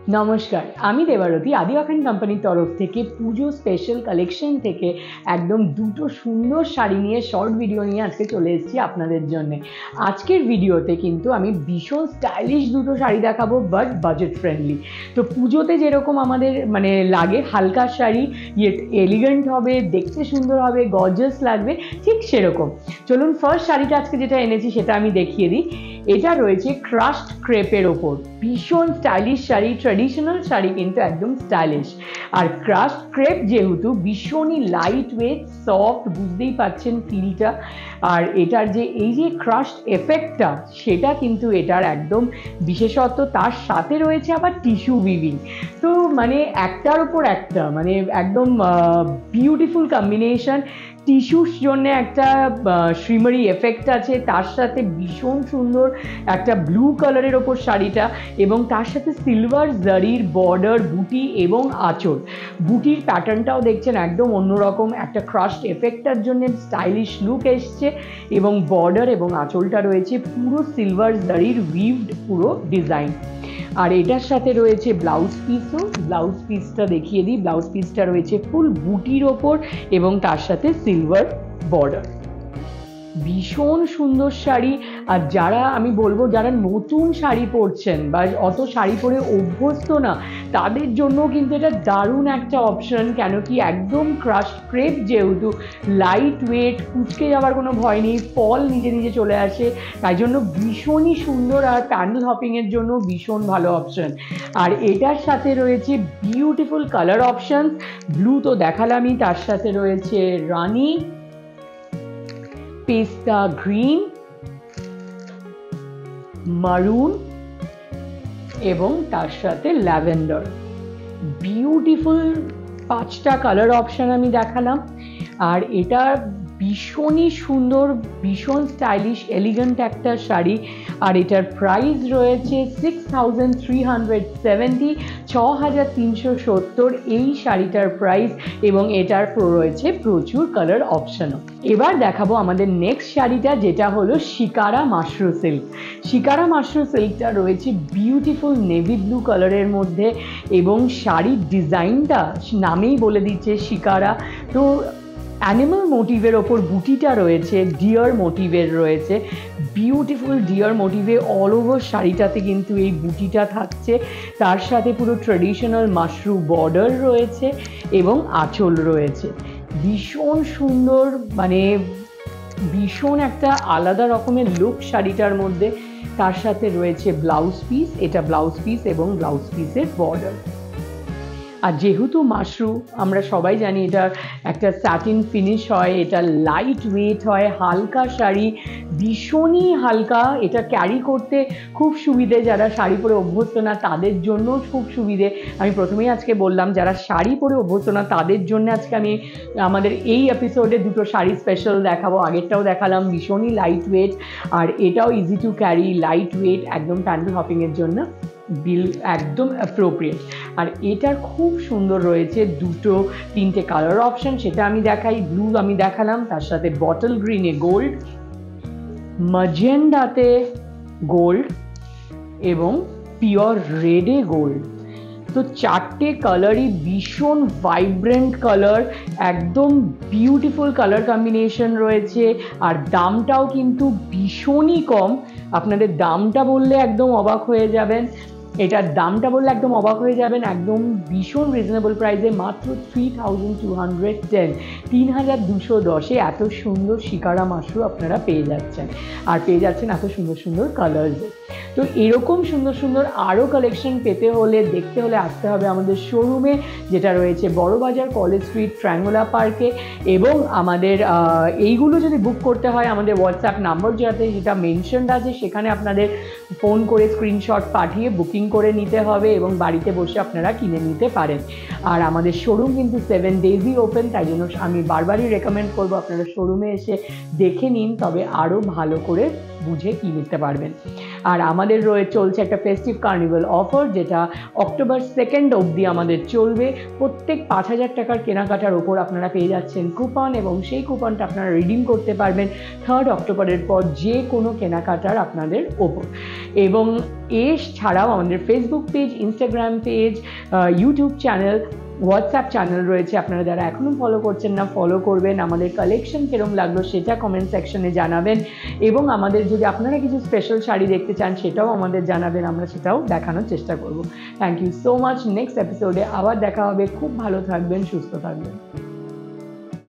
নমস্কার, আমি দেবারতী আদি অফেন কোম্পানির তরফ থেকে পুজো স্পেশাল কালেকশন থেকে একদম দুটো সুন্দর শাড়ি নিয়ে শর্ট ভিডিও নিয়ে আজকে চলে এসেছি আপনাদের জন্য। আজকের ভিডিওতে কিন্তু আমি ভীষণ স্টাইলিশ দুটো শাড়ি দেখাবো, বাট বাজেট ফ্রেন্ডলি। তো পুজোতে যেরকম আমাদের লাগে হালকা শাড়ি, এলিগেন্ট হবে, দেখতে সুন্দর হবে, গর্জাস লাগবে, ঠিক সেরকম। চলুন ফার্স্ট শাড়িটা আজকে যেটা এনেছি সেটা আমি দেখিয়ে দিই। এটা রয়েছে ক্রাস্ট ক্রেপের ওপর, ভীষণ স্টাইলিশ শাড়ি, ট্র্যাডিশনাল শাড়ি কিন্তু একদম স্টাইলিশ। আর ক্রাস্ট ক্রেপ যেহেতু ভীষণই লাইট ওয়েট, সফট, বুঝতেই পাচ্ছেন ফিলটা। আর এটার যে এই যে ক্রাস্ট এফেক্টটা, সেটা কিন্তু এটার একদম বিশেষত্ব। তার সাথে রয়েছে আবার টিস্যু উইভিং। তো মানে একটার উপর একটা, মানে একদম বিউটিফুল কম্বিনেশন। টিস্যুর জন্য একটা শ্রীমারি এফেক্ট আছে, তার সাথে ভীষণ সুন্দর একটা ব্লু কালারের ওপর শাড়িটা, এবং তার সাথে সিলভার জারির বর্ডার, বুটি এবং আঁচল। বুটির প্যাটার্নটাও দেখছেন একদম অন্যরকম, একটা ক্রাস্ট এফেক্টটার জন্য স্টাইলিশ লুক এসছে, এবং বর্ডার এবং আঁচলটা রয়েছে পুরো সিলভার জারির উইভড পুরো ডিজাইন। আর এটার সাথে রয়েছে ব্লাউজ পিসও। ব্লাউজ পিসটা দেখিয়ে দিই। ব্লাউজ পিসটা রয়েছে ফুল বুটির ওপর এবং তার সাথে সিলভার বর্ডার। ভীষণ সুন্দর শাড়ি। আর যারা আমি বলবো যারা নতুন শাড়ি পরছেন বা অত শাড়ি পরে অভ্যস্ত না, তাদের জন্য কিন্তু এটা দারুণ একটা অপশন। কেন কি একদম ক্রাস্ট ক্রেপ যেহেতু, লাইট ওয়েট, কুচকে যাওয়ার কোনো ভয় নেই, ফল নিজে নিজে চলে আসে, তাই জন্য ভীষণই সুন্দর। আর প্যান্ডেল হপিংয়ের জন্য ভীষণ ভালো অপশন। আর এটার সাথে রয়েছে বিউটিফুল কালার অপশন। ব্লু তো দেখালামই, তার সাথে রয়েছে রানি, পেস্তা গ্রিন, মারুন এবং তার সাথে ল্যাভেন্ডার। বিউটিফুল 5টা কালার অপশন আমি দেখালাম। আর এটা ভীষণই সুন্দর, ভীষণ স্টাইলিশ এলিগেন্ট একটা শাড়ি। আর এটার প্রাইস রয়েছে 6370, 6370 এই শাড়িটার প্রাইস, এবং এটার রয়েছে প্রচুর কালার অপশনও। এবার দেখাবো আমাদের নেক্সট শাড়িটা, যেটা হলো শিকারা মাশরু সিল্ক। শিকারা মাশরু সিল্কটা রয়েছে বিউটিফুল নেভি ব্লু কালারের মধ্যে, এবং শাড়ির ডিজাইনটা নামেই বলে দিচ্ছে শিকারা। তো অ্যানিমাল মোটিভের ওপর বুটিটা রয়েছে, ডিয়ার মোটিভের রয়েছে, বিউটিফুল ডিয়ার মোটিভে অল ওভার শাড়িটাতে কিন্তু এই বুটিটা থাকছে। তার সাথে পুরো ট্র্যাডিশনাল মাশরু বর্ডার রয়েছে এবং আঁচল রয়েছে। ভীষণ সুন্দর, মানে ভীষণ একটা আলাদা রকমের লুক শাড়িটার মধ্যে। তার সাথে রয়েছে ব্লাউজ পিস, এটা ব্লাউজ পিস এবং ব্লাউজ পিসের বর্ডার। আর যেহেতু মাশরু আমরা সবাই জানি এটা একটা স্যাটিন ফিনিশ হয়, এটা লাইট ওয়েট হয়, হালকা শাড়ি, ভীষণই হালকা। এটা ক্যারি করতে খুব সুবিধে, যারা শাড়ি পরে অভ্যস্ত না তাদের জন্য খুব সুবিধে। আমি প্রথমেই আজকে বললাম যারা শাড়ি পরে অভ্যস্ত না তাদের জন্য আজকে আমি আমাদের এই এপিসোডে দুটো শাড়ি স্পেশাল দেখাবো। আগেরটাও দেখালাম, ভীষণই লাইট ওয়েট, আর এটাও easy to carry, light weight, একদম প্যান্ডেল হপিংয়ের জন্য বিল একদম অ্যাপ্রোপ্রিয়েট। আর এটার খুব সুন্দর রয়েছে 2-3টে কালার অপশন, সেটা আমি দেখাই। ব্লু আমি দেখালাম, তার সাথে বটল গ্রিনে গোল্ড, ম্যাজেন্ডাতে গোল্ড এবং পিওর রেডে গোল্ড। তো 4টে কালারই ভীষণ ভাইব্রেন্ট কালার, একদম বিউটিফুল কালার কম্বিনেশন রয়েছে। আর দামটাও কিন্তু ভীষণই কম। আপনাদের দামটা বললে একদম অবাক হয়ে যাবেন, এটার দামটা বললে একদম অবাক হয়ে যাবেন। একদম ভীষণ রিজনেবল প্রাইসে, মাত্র 3210, 3210-এ এত সুন্দর শিকারা মাশরু আপনারা পেয়ে যাচ্ছেন। আর পেয়ে যাচ্ছেন এত সুন্দর সুন্দর কালার্সে। তো এরকম সুন্দর সুন্দর আরও কালেকশন পেতে হলে, দেখতে হলে আসতে হবে আমাদের শোরুমে, যেটা রয়েছে বড়বাজার, কলেজ স্ট্রিট, ট্রায়াঙ্গুলার পার্কে। এবং আমাদের এইগুলো যদি বুক করতে হয়, আমাদের হোয়াটসঅ্যাপ নাম্বার যেটা মেনশনড আছে, সেখানে আপনাদের ফোন করে স্ক্রিনশট পাঠিয়ে বুকিং করে নিতে হবে, এবং বাড়িতে বসে আপনারা কিনে নিতে পারেন। আর আমাদের শোরুম কিন্তু 7 ডেজই ওপেন, তাই জন্য আমি বারবারই রেকমেন্ড করবো আপনারা শোরুমে এসে দেখে নিন, তবে আরও ভালো করে বুঝে কিনতে পারবেন। আর আমাদের চলছে একটা ফেস্টিভ কার্নিভাল অফার, যেটা অক্টোবর 2 অবধি আমাদের চলবে। প্রত্যেক 5,000 টাকার কেনাকাটার ওপর আপনারা পেয়ে যাচ্ছেন কুপন, এবং সেই কুপনটা আপনারা রিডিম করতে পারবেন 3 অক্টোবরের পর যে কোনো কেনাকাটার আপনাদের ওপর। এবং ছাড়াও আমাদের Facebook page, Instagram page, YouTube channel, WhatsApp channel রয়েছে। আপনারা যারা এখনও ফলো করছেন না, ফলো করবেন। আমাদের কালেকশন কীরকম লাগলো সেটা কমেন্ট সেকশনে জানাবেন, এবং আমাদের যদি আপনারা কিছু স্পেশাল শাড়ি দেখতে চান সেটাও আমাদের জানাবেন, আমরা সেটাও দেখানোর চেষ্টা করব। Thank you so much. Next এপিসোডে আবার দেখা হবে। খুব ভালো থাকবেন, সুস্থ থাকবেন।